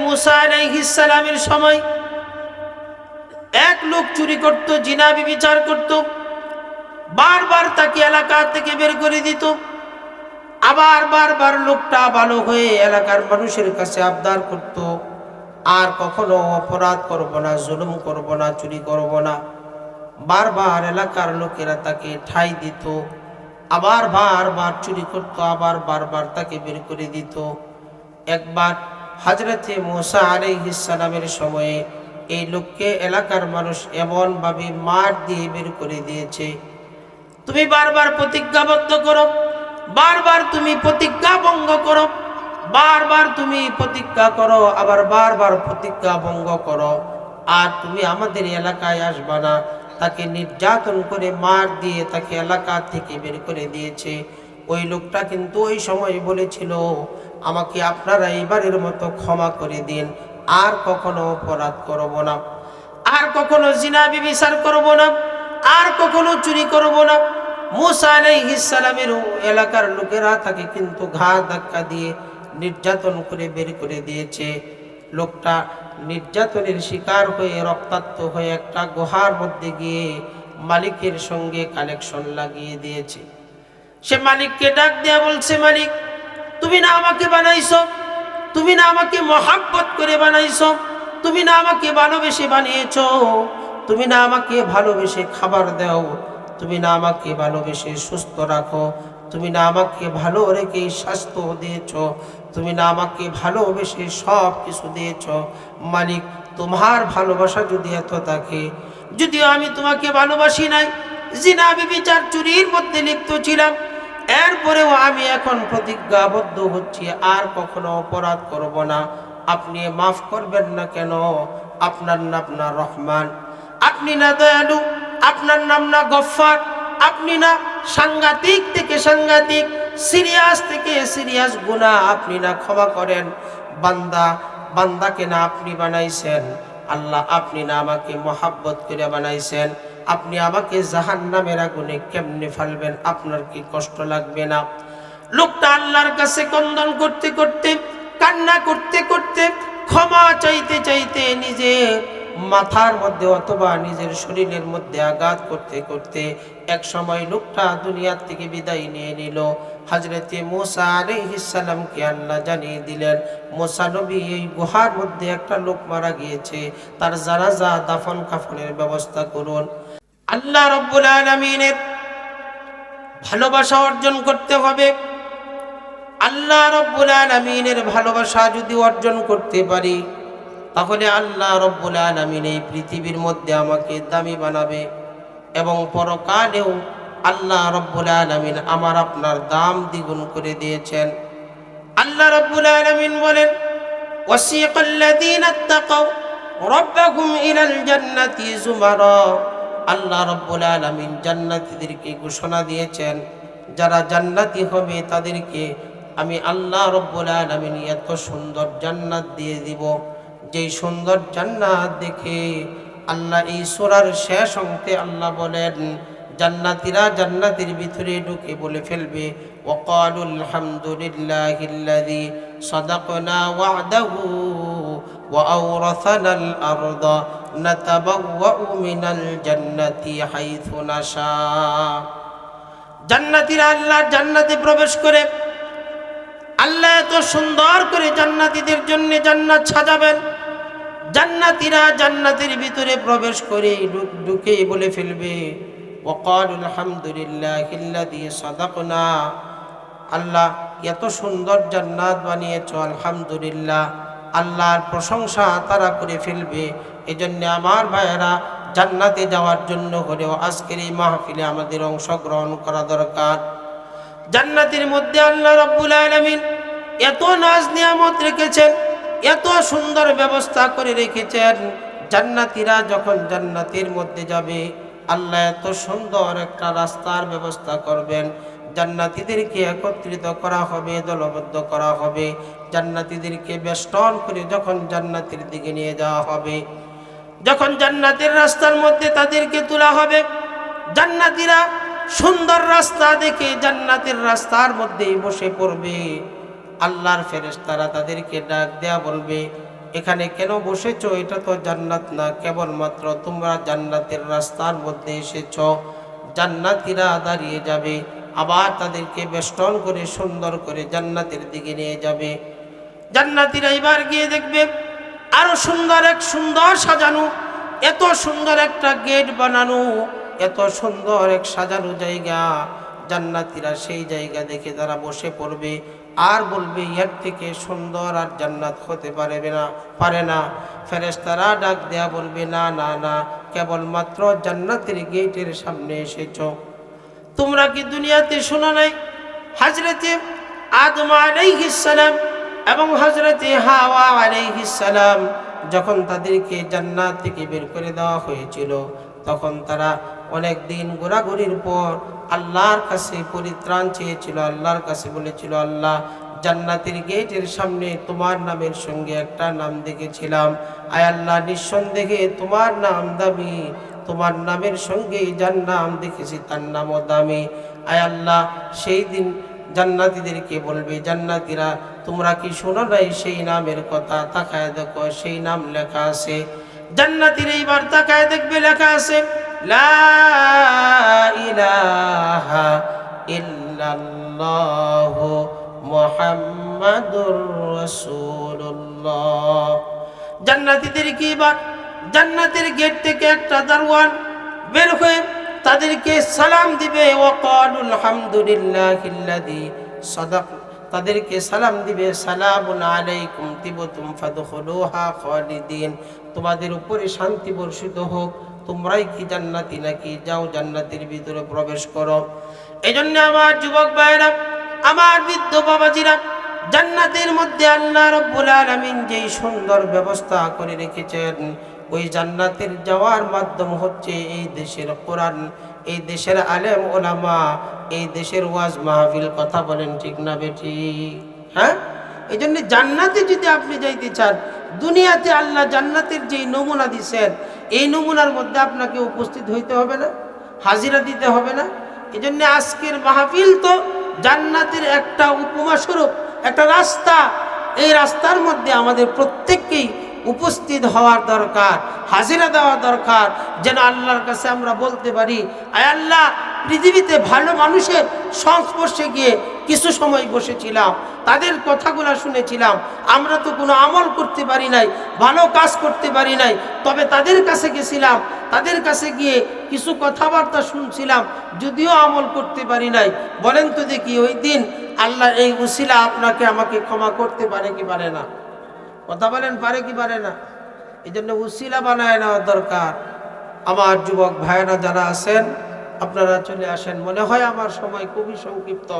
মুসা আলাইহিস সালামের সময় এক লোক চুরি করত, জিনা ব্যভিচার করত, বারবার তাকে এলাকা থেকে বের করে দিত। আবার বারবার লোকটা ভালো হয়ে এলাকার মানুষের কাছে আবদার করত, আর কখনো অপরাধ করব না, জুলুম করব না, চুরি করব না। বারবার এলাকার লোকেরা তাকে ঠাঁই দিত, আবার বারবার চুরি করত, আবার বারবার তাকে বের করে দিত। একবার হযরতে মুসা আলাইহিস সালামের সময়ে এই লোককে এলাকার মানুষ এমনভাবে মার দিয়ে বের করে দিয়েছে, তুমি বারবার প্রতিজ্ঞাবদ্ধ করো, বারবার তুমি প্রতিজ্ঞা ভঙ্গ করো, বারবার তুমি প্রতিজ্ঞা করো, আবার বারবার প্রতিজ্ঞা ভঙ্গ করো, আর তুমি আমাদের এলাকায় আসবা না। তাকে নির্যাতন করে মার দিয়ে তাকে এলাকা থেকে বের করে দিয়েছে। ওই লোকটা কিন্তু ওই সময় বলেছিল, আমাকে আপনারা এবারের মতো ক্ষমা করে দিন, আর কখনো অপরাধ করব না, আর কখনো জিনা ব্যভিচার করব না, আর কখনো চুরি করব না। মুসা আলাইহিস সালামের এলাকার লোকেরা তাকে কিন্তু ঘাড় ধাক্কা দিয়ে নির্যাতন করে বের করে দিয়েছে। লোকটা নির্যাতনের শিকার হয়ে রক্তাক্ত হয়ে একটা গুহার মধ্যে গিয়ে মালিকের সঙ্গে কানেকশন লাগিয়ে দিয়েছে। সে মালিককে ডাক দিয়া বলছে, মালিক, তুমি না আমাকে বানাইছো, তুমি না আমাকে মহাব্বত করে বানাইছো, তুমি না আমাকে ভালোবেসে বানিয়েছো, তুমি না আমাকে ভালোবেসে খাবার দাও, তুমি না আমাকে ভালোবেসে সুস্থ রাখো, তুমি না আমাকে ভালো রেখে স্বাস্থ্য দিয়েছো, তুমি না আমাকে ভালোবেসে সব কিছু দিয়েছো। মালিক, তোমার ভালোবাসা যদি এত থাকে, যদিও আমি তোমাকে ভালোবাসি নাই, জিনা ব্যভিচার চুরির মধ্যে লিপ্ত ছিলাম, এরপরেও আমি এখন প্রতিজ্ঞাবদ্ধ হচ্ছি, আর কখনো অপরাধ করব না। আপনি মাফ করবেন না কেন? আপনার নাম না রহমান, আপনি না দয়ালু, আপনার নাম না গফফার, আপনি না সাংঘাতিক থেকে সাংঘাতিক, সিরিয়াস থেকে সিরিয়াস গুনাহ আপনি না ক্ষমা করেন। বান্দাকে না আপনি বানাইছেন। আল্লাহ, আপনি না আমাকে মহাব্বত করে বানাইছেন। আপনি আমাকে জাহান্নামের আগুনে কেমনে ফেলবেন? আপনার কি কষ্ট লাগবে না? লোকটা আল্লাহর কাছে ক্রন্দন করতে করতে, কান্না করতে করতে, ক্ষমা চাইতে চাইতে নিজের মাথার মধ্যে অথবা নিজের শরীরের মধ্যে আঘাত করতে করতে এক সময় লোকটা দুনিয়ার থেকে বিদায় নিয়ে নিল। হযরতে মুসা আলাইহিস সালামকে আল্লাহ জানিয়ে দিলেন, মুসা নবী, এই গুহার মধ্যে একটা লোক মারা গিয়েছে, তার জানাজা দাফন কাফনের ব্যবস্থা করুন। আল্লাহ রাব্বুল আলামিনের ভালোবাসা অর্জন করতে হবে। আল্লাহ রাব্বুল আলামিনের ভালোবাসা যদি অর্জন করতে পারি, তাহলে আল্লাহ রাব্বুল আলামিন এই পৃথিবীর মধ্যে আমাকে দামি বানাবে, এবং পরকালেও আল্লাহ রাব্বুল আলামিন আমার আপনার দাম দ্বিগুণ করে দিয়েছেন। আল্লাহ রাব্বুল আলামিন বলেন, ওয়াসিকাল্লাযীনা ইত্তাকাউ রাব্বাহুম ইলাল জান্নাতি যুমারা। আল্লাহ রাব্বুল আলামিন জান্নাতীদেরকে ঘোষণা দিয়েছেন, যারা জান্নাতি হবে তাদেরকে আমি আল্লাহ রাব্বুল আলামিন এত সুন্দর জান্নাত দিয়ে দিব, যেই সুন্দর জান্নাত দেখে আল্লাহ এই সূরার শেষ অংশে আল্লাহ বলেন, জান্নাতীরা জান্নাতের ভিতরে ঢুকে বলে ফেলবে, ওয়াকালুল হামদুলিল্লাহিল্লাযী সাদাকনা ওয়া'দাহু ওয়া আওরাসানাল আরদা নাতাবাওয়াউ মিনাল জান্নাতি হাইথু নাশা। জান্নাতীরা আল্লাহর জান্নাতে প্রবেশ করে, আল্লাহ এত সুন্দর করে জান্নাতীদের জন্য জান্নাত সাজাবেন। জান্নাতীরা জান্নাতের ভিতরে প্রবেশ করে ঢুকে বলে ফেলবে, ওয়াকালুল হামদুলিল্লাহিল্লাযী সাদাকনা। আল্লাহ এত সুন্দর জান্নাত বানিয়েছো, আলহামদুলিল্লাহ। আল্লাহর প্রশংসা তারা করে ফেলবে। এজন্য আমার ভাইয়েরা, জান্নাতে যাওয়ার জন্য হলেও আজকের এই মাহফিলে আমাদের অংশগ্রহণ করা দরকার। জান্নাতের মধ্যে আল্লাহ রাব্বুল আলামিন এত নাজ নিয়ামত রেখেছেন, এত সুন্দর ব্যবস্থা করে রেখেছেন। জান্নাতীরা যখন জান্নাতের মধ্যে যাবে, আল্লাহ এত সুন্দর একটা রাস্তার ব্যবস্থা করবেন। জান্নাতীদেরকে একত্রিত করা হবে, দলবদ্ধ করা হবে। জান্নাতীদেরকে বেষ্টন করে যখন জান্নাতের দিকে নিয়ে যাওয়া হবে, যখন জান্নাতের রাস্তার মধ্যে তাদেরকে তোলা হবে, জান্নাতীরা সুন্দর রাস্তা দেখে জান্নাতের রাস্তার মধ্যেই বসে পড়বে। আল্লাহর ফেরেশতারা তাদেরকে ডাক দেয়া বলবে, এখানে কেন বসেছো? এটা তো জান্নাত না, কেবলমাত্র তোমরা জান্নাতের রাস্তার মধ্যে এসেছো। জান্নাতীরা দাঁড়িয়ে যাবে, আবার তাদেরকে বেষ্টন করে সুন্দর করে জান্নাতের দিকে নিয়ে যাবে। জান্নাতীরা এবার গিয়ে দেখবে আরো সুন্দর সাজানো, এত সুন্দর একটা গেট বানানো, এত সুন্দর এক সাজানো জায়গা। জান্নাতীরা সেই জায়গা দেখে তারা বসে পড়বে আর বলবে এর থেকে সুন্দর আর জান্নাত হতে পারে না। ফেরেশতারা ডাক দেয়া বলবে না না না, কেবলমাত্র জান্নাতের গেটের সামনে এসেছো। তোমরা কি দুনিয়াতে শোনা নাই হযরতে আদম আলাইহিস সালাম এবং হযরতে হাওয়া আলাইহিস সালাম যখন তাদেরকে জান্নাত থেকে বের করে দেওয়া হয়েছিল, তখন তারা অনেক দিন ঘোরাঘুরির পর আল্লাহর কাছে পরিত্রাণ চেয়েছিল। আল্লাহর কাছে বলেছিল, আল্লাহ, জান্নাতের গেটের সামনে তোমার নামের সঙ্গে একটা নাম দেখেছিলাম। আয় আল্লাহ, নিঃসন্দেহে তোমার নাম দামি, তোমার নামের সঙ্গে যার নাম দেখেছি তার নামও দামি। আয় আল্লাহ, সেই দিন জান্নাতীদেরকে বলবে, জান্নাতীরা তোমরা কি শোনো নাই সেই নামের কথা? তাকায় দেখো, সেই নাম লেখা আছে। জান্নাতীরা এইবার তাকায় দেখবে লেখা আছে লা ইলাহা ইল্লাল্লাহু মুহাম্মাদুর রাসূলুল্লাহ। জান্নাতীদের কি এবার জান্নাতের গেট থেকে একটা দারওয়ান বের হয়ে তাদেরকে সালাম দিবে, ওয়াকালুল হামদুলিল্লাহিল্লাযী সাদাক, তাদেরকে সালাম দিবে, সালামুন আলাইকুম তিবতুম ফাদখুলুহা খালিদিন, তোমাদের উপরে শান্তি বর্ষিত হোক, তোমরাই কি জান্নাতি নাকি? যাও জান্নাতের ভিতরে প্রবেশ করো। এজন্য আমার যুবক ভাইরা, আমার বৃদ্ধ বাবাজিরা, জান্নাতের মধ্যে আল্লাহ রাব্বুল আলামিন যেই সুন্দর ব্যবস্থা করে রেখেছেন, ওই জান্নাতের যাওয়ার মাধ্যম হচ্ছে এই দেশের কোরআন, এই দেশের আলেম ওলামা, এই দেশের ওয়াজ মাহফিল। কথা বলেন ঠিক না বেটি? হ্যাঁ, এই জন্য জান্নাতে যদি আপনি যাইতে চান, দুনিয়াতে আল্লাহ জান্নাতের যেই নমুনা দিচ্ছেন, এই নমুনার মধ্যে আপনাকে উপস্থিত হইতে হবে না, হাজিরা দিতে হবে না। এই জন্য আজকের মাহফিল তো জান্নাতের একটা উপমা স্বরূপ, একটা রাস্তা। এই রাস্তার মধ্যে আমাদের প্রত্যেককেই উপস্থিত হওয়ার দরকার, হাজিরা দেওয়া দরকার, যেন আল্লাহর কাছে আমরা বলতে পারি, আয় আল্লাহ, পৃথিবীতে ভালো মানুষের সংস্পর্শে গিয়ে কিছু সময় বসেছিলাম, তাদের কথাগুলো শুনেছিলাম, আমরা তো কোনো আমল করতে পারি নাই, ভালো কাজ করতে পারি নাই, তবে তাদের কাছে গেছিলাম, তাদের কাছে গিয়ে কিছু কথাবার্তা শুনছিলাম, যদিও আমল করতে পারি নাই। বলেন তো দেখি, ওই দিন আল্লাহ এই উসিলা আপনাকে আমাকে ক্ষমা করতে পারে কি পারে না? কথা বলেন, পারে কি পারে না? এই জন্য উসিলা বানায় নেওয়া দরকার। আমার যুবক ভাইয়েরা যারা আছেন, আপনারা চলে আসেন। মনে হয় আমার সময় খুবই সংক্ষিপ্ত,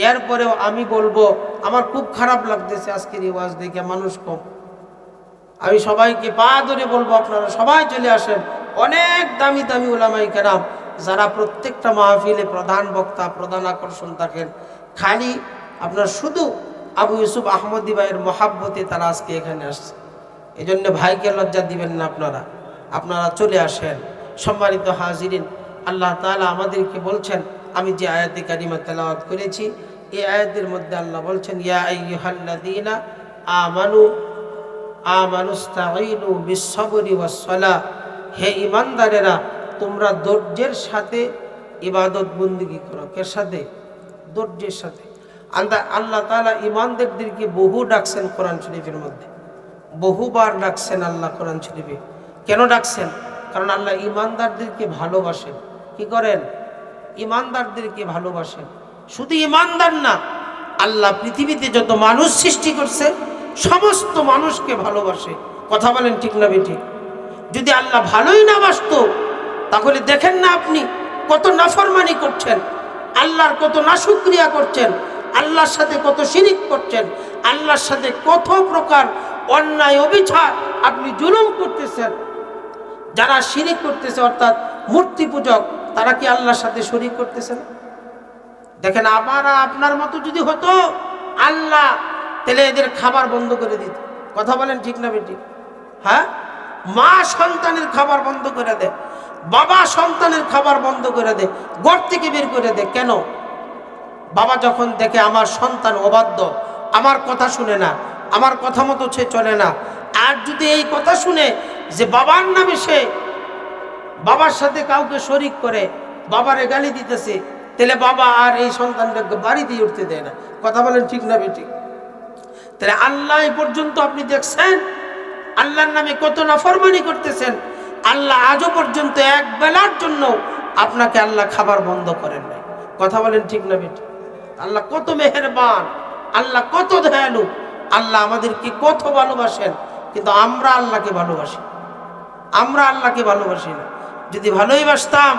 এরপরেও আমি বলবো, আমার খুব খারাপ লাগতেছে আজকের এই ওয়াজ দেখে, মানুষ কম। আমি সবাইকে পা ধরে বলবো, আপনারা সবাই চলে আসেন। অনেক দামি দামি উলামায়ে কেরাম যারা প্রত্যেকটা মাহফিলে প্রধান বক্তা, প্রধান আকর্ষণ থাকেন, খালি আপনার শুধু আবু ইউসুফ আহমদী ভাইয়ের মহাব্বতে তারা আজকে এখানে আসছে। এই জন্য ভাইকে লজ্জা দিবেন না, আপনারা চলে আসেন। সম্মানিত হাজিরিন, আল্লাহ তাআলা আমাদেরকে বলছেন, আমি যে আয়াতে কারিমা তেলাওয়াত করেছি, এই আয়াতের মধ্যে আল্লাহ বলছেন, ইয়া আইয়ুহাল্লাযীনা আমানুস্তাঈনু বিস-সাবরি ওয়াস-সালাহ, হে ঈমানদারেরা, তোমরা ধৈর্যের সাথে ইবাদত বন্দেগী করো। এর সাথে? ধৈর্যের সাথে। আল্লাহ তাআলা ঈমানদারদেরকে বহু ডাকছেন কোরআন শরীফের মধ্যে, বহুবার ডাকছেন আল্লাহ কোরআন শরীফে। কেন ডাকছেন? কারণ আল্লাহ ঈমানদারদেরকে ভালোবাসেন। কি করেন? ঈমানদারদেরকে ভালোবাসেন। শুধু ঈমানদার না, আল্লাহ পৃথিবীতে যত মানুষ সৃষ্টি করছে সমস্ত মানুষকে ভালোবাসে। কথা বলেন ঠিক না বেঠিক? যদি আল্লাহ ভালোই না বাসতো, তাহলে দেখেন না আপনি কত নাফরমানি করছেন, আল্লাহর কত নাশুকরিয়া করছেন, আল্লাহর সাথে কত শিরিক করছেন, আল্লাহর সাথে কত প্রকার অন্যায় অবিচার আপনি জুলুম করতেছেন। যারা শিরিক করতেছে, অর্থাৎ মূর্তি পূজক, তারা কি আল্লাহর সাথে শরীক করতেছে না? দেখেন, আপনার মতো যদি হতো আল্লাহ, তাহলে এদের খাবার বন্ধ করে দিত। কথা বলেন ঠিক না বেঠিক? হ্যাঁ, মা সন্তানের খাবার বন্ধ করে দেয়, বাবা সন্তানের খাবার বন্ধ করে দেয়, ঘর থেকে বের করে দেয়। কেন? বাবা যখন দেখে আমার সন্তান অবাধ্য, আমার কথা শুনে না, আমার কথা মতো সে চলে না, আর যদি এই কথা শুনে যে বাবার নামে সে বাবার সাথে কাউকে শরিক করে, বাবারে গালি দিতেছে, তাহলে বাবা আর এই সন্তানটাকে বাড়ি দিয়ে উঠতে দেয় না। কথা বলেন ঠিক না বেঠিক? তাহলে আল্লাহ এই পর্যন্ত আপনি দেখছেন আল্লাহর নামে কত নাফরমানি করতেছেন। আল্লাহ আজও পর্যন্ত এক বেলার জন্য আপনাকে আল্লাহ খাবার বন্ধ করেন নাই। কথা বলেন ঠিক না বেঠিক? আল্লাহ কত মেহেরবান, আল্লাহ কত দয়ালু, আল্লাহ আমাদেরকে কত ভালোবাসেন। কিন্তু আমরা আল্লাহকে ভালোবাসি, আমরা আল্লাহকে ভালোবাসি না। যদি ভালোই বাসতাম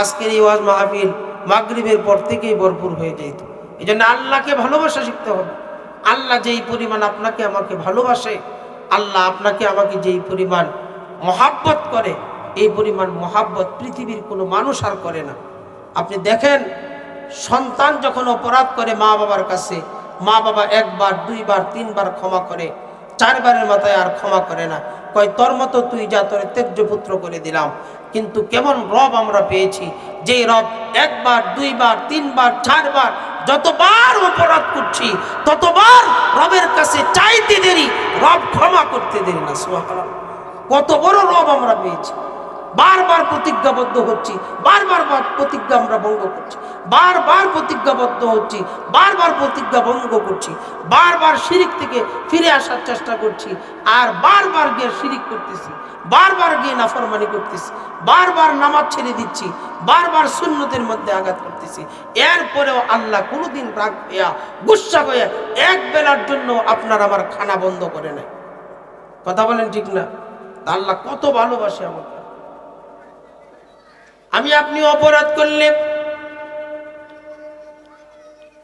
আজকের এই ওয়াজ মাহফিল মাগরিবের পর থেকেই ভরপুর হয়ে যেত। এই জন্য আল্লাহকে ভালোবাসা শিখতে হবে। আল্লাহ যেই পরিমাণ আপনাকে আমাকে ভালোবাসে, আল্লাহ আপনাকে আমাকে যেই পরিমাণ মহাব্বত করে, এই পরিমাণ মহাব্বত পৃথিবীর কোনো মানুষ আর করে না। আপনি দেখেন সন্তান যখন অপরাধ করে মা বাবার কাছে, মা বাবা একবার দুইবার তিনবার ক্ষমা করে, চারবারের মাথায় আর ক্ষমা করে না। কয় তোর মতো তুই যা, তোর ত্যায্য পুত্র করে দিলাম। কিন্তু কেমন রব আমরা পেয়েছি, যে রব একবার দুইবার তিনবার চারবার যতবার অপরাধ করছি ততবার রবের কাছে চাইতে দেরি, রব ক্ষমা করতে দেরি না। সুবহানাল্লাহ, কত বড় রব আমরা পেয়েছি। বারবার প্রতিজ্ঞাবদ্ধ হচ্ছি, বারবার প্রতিজ্ঞা আমরা ভঙ্গ করছি, বারবার প্রতিজ্ঞাবদ্ধ হচ্ছি, বারবার প্রতিজ্ঞা ভঙ্গ করছি, বারবার শিরিক থেকে ফিরে আসার চেষ্টা করছি, আর বারবার গিয়ে শিরিক করতেছি, বারবার গিয়ে নাফরমানি করতেছি, বারবার নামাজ ছেড়ে দিচ্ছি, বারবার সুন্নতের মধ্যে আঘাত করতেছি। এরপরেও আল্লাহ কোনোদিন রাগ হইয়া গুসা হইয়া এক বেলার জন্য আপনার আমার খানা বন্ধ করে নেয়। কথা বলেন ঠিক না? আল্লাহ কত ভালোবাসে আমাকে। আমি আপনি অপরাধ করলে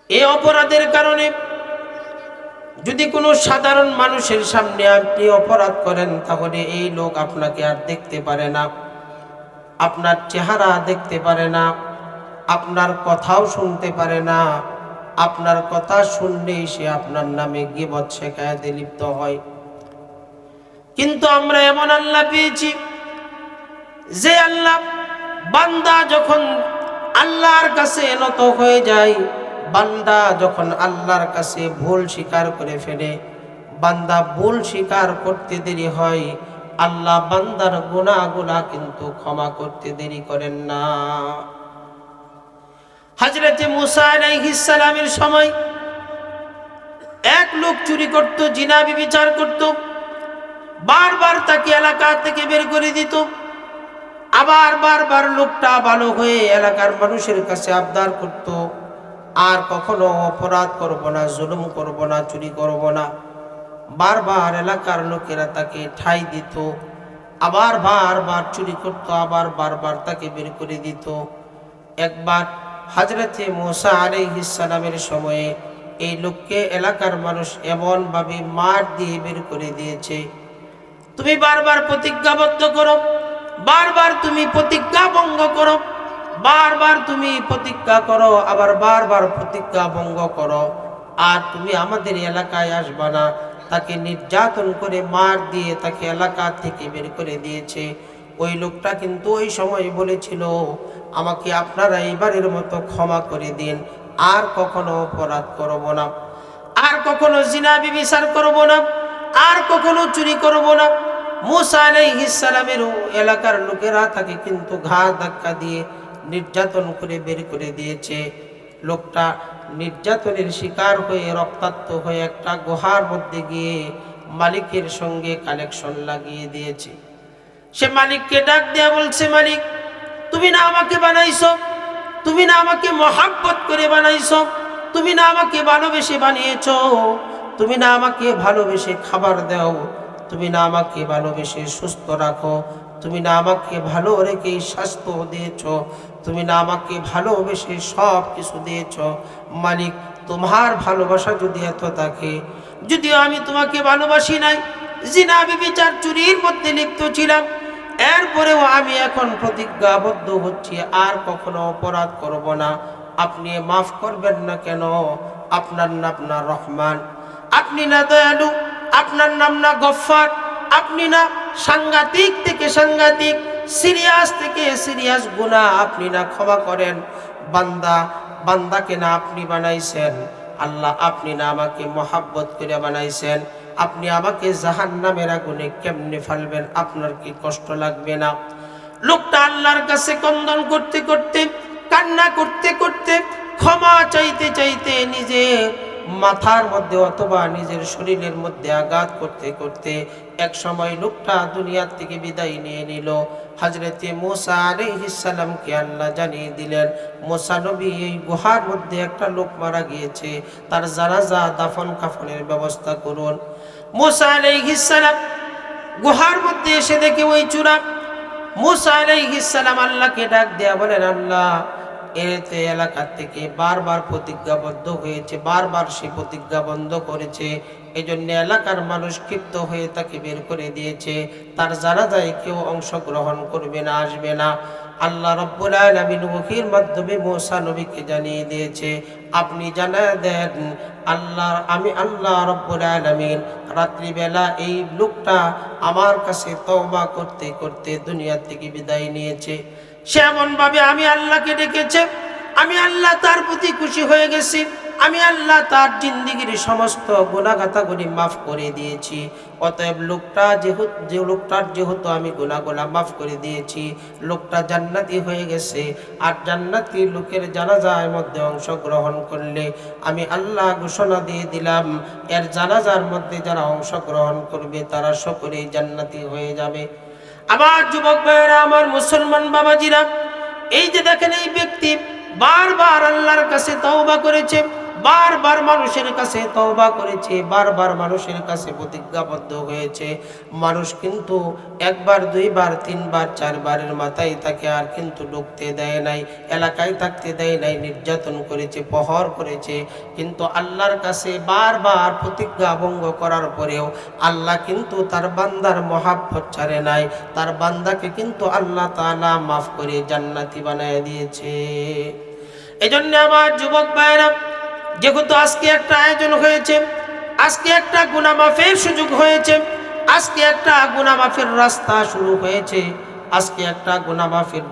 এই অপরাধের কারণে যদি কোনো সাধারণ মানুষের সামনে আপনি অপরাধ করেন, তাহলে এই লোক আপনাকে আর দেখতে পারে না, আপনার চেহারা দেখতে পারে না, আপনার কথাও শুনতে পারে না। আপনার কথা শুনলেই সে আপনার নামে গীবত শিকায়েতে লিপ্ত হয়। কিন্তু আমরা এমন আল্লাহ পেয়েছি যে আল্লাহ বান্দা যখন আল্লাহর কাছে নত হয়ে যায়, বান্দা যখন আল্লাহর কাছে ভুল স্বীকার করে ফেলে, বান্দা ভুল স্বীকার করতে দেরি হয়, আল্লাহ বান্দার গুনাহগুলো কিন্তু ক্ষমা করতে দেরি করেন না। হযরত মুসা আলাইহিস সালামের সময় এক লোক চুরি করত, জিনা ব্যভিচার করত, বারবার তাকে এলাকা থেকে বের করে দিত। আবার বারবার লোকটা ভালো হয়ে এলাকার মানুষের কাছে আবদার করত, আর কখনো অপরাধ করব না, জুলুম করব না, চুরি করব না। বারবার এলাকার লোকেরা তাকে ঠাঁই দিত, আবার বারবার চুরি করত, আবার বারবার তাকে বের করে দিত। একবার হযরতে মুসা আলাইহিস সালামের সময়ে এই লোককে এলাকার মানুষ এমনভাবে মার দিয়ে বের করে দিয়েছে, তুমি বারবার প্রতিজ্ঞাবদ্ধ করো, বারবার তুমি প্রতিজ্ঞা ভঙ্গ করো, বারবার তুমি প্রতিজ্ঞা করো, আবার বারবার প্রতিজ্ঞা ভঙ্গ করো, আর তুমি আমাদের এলাকায় আসবা না। তাকে নির্যাতন করে মার দিয়ে তাকে এলাকা থেকে বের করে দিয়েছে। ওই লোকটা কিন্তু ওই সময় বলেছিল, আমাকে আপনারা এইবারের মতো ক্ষমা করে দিন, আর কখনো অপরাধ করব না, আর কখনো জিনা ব্যভিচার করব না, আর কখনো চুরি করব না। মুসা আলাইহিস সালামের এলাকার লোকেরা তাকে কিন্তু ঘাড় ধাক্কা দিয়ে নির্যাতন করে বের করে দিয়েছে। লোকটা নির্যাতনের শিকার হয়ে রক্তাক্ত হয়ে একটা গুহার মধ্যে গিয়ে মালিকের সঙ্গে কালেকশন লাগিয়ে দিয়েছে। সে মালিককে ডাক দেয়া বলছে, মালিক তুমি না আমাকে বানাইছো, তুমি না আমাকে মহাব্বত করে বানাইছো, তুমি না আমাকে ভালোবেসে বানিয়েছো, তুমি না আমাকে ভালোবেসে খাবার দাও, তুমি না আমাকে ভালোবেসে সুস্থ রাখো, তুমি না আমাকে ভালো রেখে স্বাস্থ্য দিয়েছ, তুমি না আমাকে ভালোবেসে সব কিছু দিয়েছ। মালিক তোমার ভালোবাসা যদি এত থাকে, যদিও আমি তোমাকে ভালোবাসি নাই, জিনা ব্যভিচার চুরির মধ্যে লিপ্ত ছিলাম, এরপরেও আমি এখন প্রতিজ্ঞাবদ্ধ হচ্ছি আর কখনো অপরাধ করব না, আপনি মাফ করবেন না কেন? আপনার নাম না রহমান, আপনি না দয়ালু, আপনার নাম না গফফার, আপনি না সাংঘাতিক থেকে সাংঘাতিক, সিরিয়াস থেকে সিরিয়াস গুনাহ আপনি না ক্ষমা করেন। বান্দাকে না আপনি বানাইছেন, আল্লাহ আপনি না আমাকে মহাব্বত করে বানাইছেন, আপনি আমাকে জাহান্নামের আগুনে কেমনে ফেলবেন? আপনার কি কষ্ট লাগবে না? লোকটা আল্লাহর কাছে ক্রন্দন করতে করতে, কান্না করতে করতে, ক্ষমা চাইতে চাইতে নিজে মাথার মধ্যে অথবা নিজের শরীরের মধ্যে আঘাত করতে করতে এক সময় লোকটা দুনিয়ার থেকে বিদায় নিয়ে নিল। হযরতে মুসা আলাইহিস সালামকে আল্লাহ জানিয়ে দিলেন, মুসা নবী, এই গুহার মধ্যে একটা লোক মারা গিয়েছে, তার জানাজা দাফন কাফনের ব্যবস্থা করুন। মুসা আলাইহিস সালাম গুহার মধ্যে এসে দেখে ওই চূড়া। মুসা আলাইহিস সালাম আল্লাহকে ডাক দেয়া বলেন, আল্লাহ, এতে এলাকা থেকে বারবার প্রতিজ্ঞাবদ্ধ হয়েছে, বারবার সে প্রতিজ্ঞা বন্ধ করেছে, এই জন্য এলাকার মানুষ ক্ষিপ্ত হয়ে তাকে বের করে দিয়েছে, তার জানাজায় কেউ অংশগ্রহণ করবে না, আসবে না। আল্লাহ রাব্বুল আলামিন ওহীর মাধ্যমে মুসা নবীকে জানিয়ে দিয়েছে, আপনি জানিয়ে দেন আমি আল্লাহ রাব্বুল আলামিন রাত্রিবেলা এই লোকটা আমার কাছে তওবা করতে করতে দুনিয়া থেকে বিদায় নিয়েছে। সে এমনভাবে আমি আল্লাহকে ডেকেছে, আমি আল্লাহ তার প্রতি খুশি হয়ে গেছি, আমি আল্লাহ তার জিন্দেগীর সমস্ত গুনাহগাতাগুলি মাফ করে দিয়েছি। অতএব লোকটার যেহেতু আমি গুনাহগুলা মাফ করে দিয়েছি, লোকটা জান্নাতি হয়ে গেছে। আর জান্নাতি লোকের জানাজার মধ্যে অংশগ্রহণ করলে আমি আল্লাহ ঘোষণা দিয়ে দিলাম, এর জানাজার মধ্যে যারা অংশগ্রহণ করবে তারা সকলেই জান্নাতি হয়ে যাবে। আমার যুবক ভাইয়েরা, আমার মুসলমান বাবাজিরা, এই যে দেখেন, এই ব্যক্তি বারবার আল্লাহর কাছে তওবা করেছে, বারবার মানুষের কাছে তওবা করেছে, বারবার মানুষের কাছে প্রতিজ্ঞাবদ্ধ হয়েছে। মানুষ কিন্তু একবার, দুইবার, তিনবার, চারবারের মাথায় তাকে আর কিন্তু ঢুকতে দেয় নাই, এলাকায় থাকতে দেয় নাই, নির্যাতন করেছে, প্রহর করেছে। কিন্তু আল্লাহর কাছে বারবার প্রতিজ্ঞা ভঙ্গ করার পরেও আল্লাহ কিন্তু তার বান্দার মহাব্বত ছাড়ে নাই, তার বান্দাকে কিন্তু আল্লাহ তাআলা মাফ করে জান্নাতি বানায় দিয়েছে। এজন্য আমার যুবক ভাইরা, যেহেতু আজকে একটা আয়োজন হয়েছে, আজকে একটা গুনাহ মাফের সুযোগ হয়েছে, আজকে একটা গুনাহ মাফের রাস্তা শুরু হয়েছে, আজকে একটা গুনাহ মাফের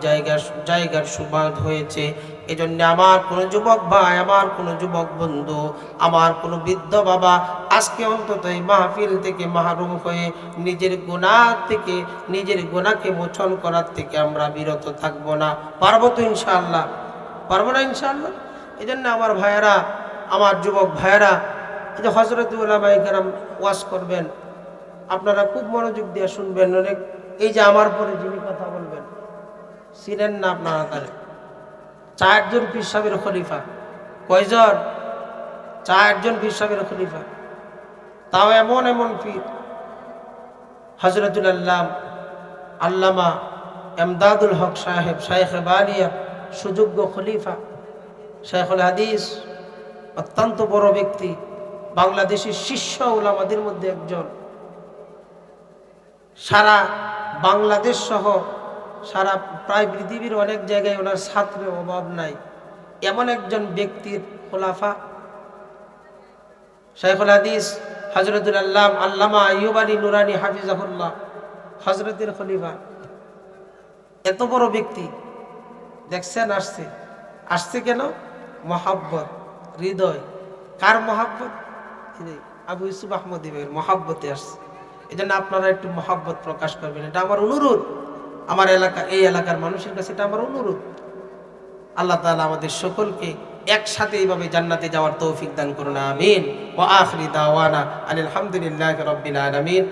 জায়গার সুবাদ হয়েছে। এজন্য আমার কোনো যুবক ভাই, আমার কোনো যুবক বন্ধু, আমার কোনো বৃদ্ধ বাবা আজকে অন্তত এই মাহফিল থেকে মাহরুম হয়ে নিজের গুনাহকে মোচন করার থেকে আমরা বিরত থাকবো না। পারবো তো ইনশাআল্লাহ? পারবো না ইনশাআল্লাহ? এই জন্য আমার ভাইয়েরা, আমার যুবক ভাইয়েরা, এই যে হযরত উলামায়ে কেরাম ওয়াজ করবেন, আপনারা খুব মনোযোগ দিয়ে শুনবেন। অনেক এই যে আমার পরে যিনি কথা বলবেন, চিনেন না আপনারা? তাহলে 4 জন পীর সাহেবের খলিফা। কয়জন? 4 জন পীর সাহেবের খলিফা। তাও এমন এমন পীর, হযরতুল আল্লামা এমদাদুল হক সাহেব, শাইখে বালিয়া, সুযোগ্য খলিফা, শাইখুল হাদিস, অত্যন্ত বড় ব্যক্তি, বাংলাদেশের শীর্ষ উলামাদের মধ্যে একজন। সারা বাংলাদেশ সহ সারা প্রায় পৃথিবীর অনেক জায়গায় ওনার ছাত্রের অভাব নাই, এমন একজন ব্যক্তির খোলাফা শাইখুল হাদিস হযরতুল আল্লামা আইয়ুব আলী নুরানি হাফিজাহুল্লাহ, হযরতের খলিফা। এত বড় ব্যক্তি দেখছেন, আসছে কেন? মহাব্বত, হৃদয়। কার মহাব্বত? আবু ইউসুফ আহমদী ভাইয়ের মহাব্বতে আসছে। এই জন্য আপনারা একটু মহাব্বত প্রকাশ করবেন, এটা আমার অনুরোধ। আমার এই এলাকার মানুষের কাছে এটা আমার অনুরোধ। আল্লাহ তাআলা আমাদের সকলকে একসাথে এইভাবে জান্নাতে যাওয়ার তৌফিক দান করুন, আমিন। ওয়া আখিরি দাওয়ানা আলহামদুলিল্লাহি রাব্বিল আলামিন।